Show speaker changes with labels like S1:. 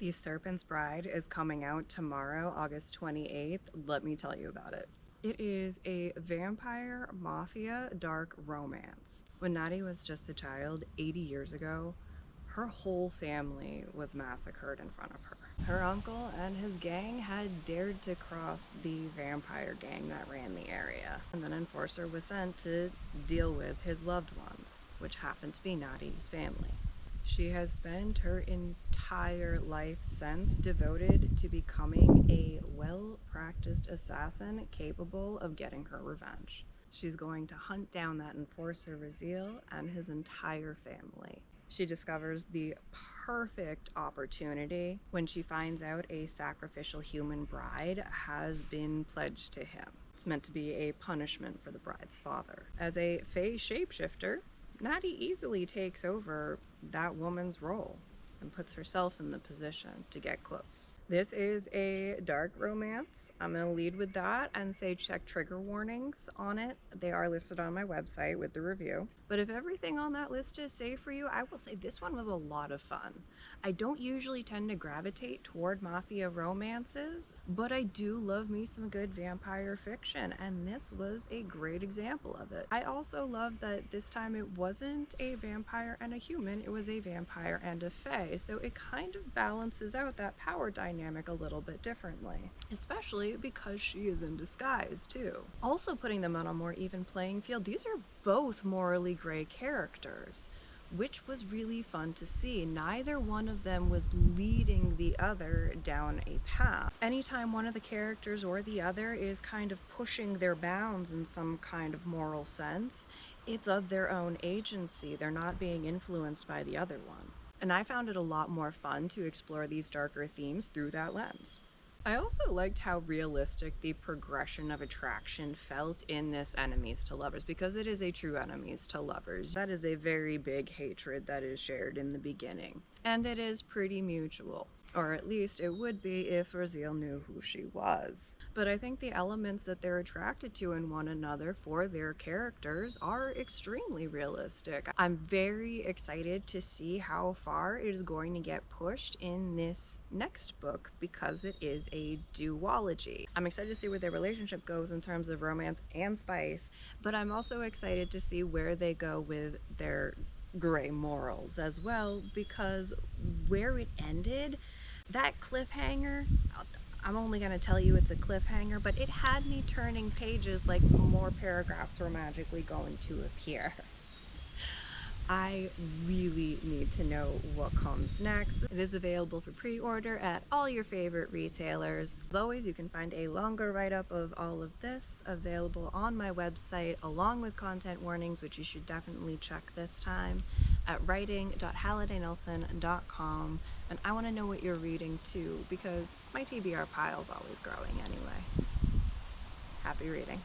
S1: The Serpent's Bride is coming out tomorrow, August 28th. Let me tell you about it. It is a vampire mafia dark romance. When Natty was just a child 80 years ago, her whole family was massacred in front of her. Her uncle and his gang had dared to cross the vampire gang that ran the area, and an enforcer was sent to deal with his loved ones, which happened to be Natty's family. She has spent her entire life since devoted to becoming a well-practiced assassin capable of getting her revenge. She's going to hunt down that enforcer Raziel and his entire family. She discovers the perfect opportunity when she finds out a sacrificial human bride has been pledged to him. It's meant to be a punishment for the bride's father. As a Fae shapeshifter, Natty easily takes over that woman's role and puts herself in the position to get close. This is a dark romance. I'm going to lead with that and say check trigger warnings on it. They are listed on my website with the review. But if everything on that list is safe for you, I will say this one was a lot of fun. I don't usually tend to gravitate toward mafia romances, but I do love me some good vampire fiction, and this was a great example of it. I also love that this time it wasn't a vampire and a human, it was a vampire and a fae, so it kind of balances out that power dynamic a little bit differently, especially because she is in disguise too. Also putting them on a more even playing field, these are both morally gray characters, which was really fun to see. Neither one of them was leading the other down a path. Anytime one of the characters or the other is kind of pushing their bounds in some kind of moral sense, it's of their own agency. They're not being influenced by the other one. And I found it a lot more fun to explore these darker themes through that lens. I also liked how realistic the progression of attraction felt in this enemies to lovers, because it is a true enemies to lovers. That is a very big hatred that is shared in the beginning, and it is pretty mutual. Or at least it would be if Raziel knew who she was. But I think the elements that they're attracted to in one another for their characters are extremely realistic. I'm very excited to see how far it is going to get pushed in this next book, because it is a duology. I'm excited to see where their relationship goes in terms of romance and spice, but I'm also excited to see where they go with their gray morals as well, because where it ended, that cliffhanger, I'm only going to tell you it's a cliffhanger, but it had me turning pages like more paragraphs were magically going to appear. I really need to know what comes next. It is available for pre-order at all your favorite retailers. As always, you can find a longer write-up of all of this available on my website, along with content warnings, which you should definitely check this time, at writing.hallidaynelson.com. And I want to know what you're reading too, because my TBR pile is always growing anyway. Happy reading.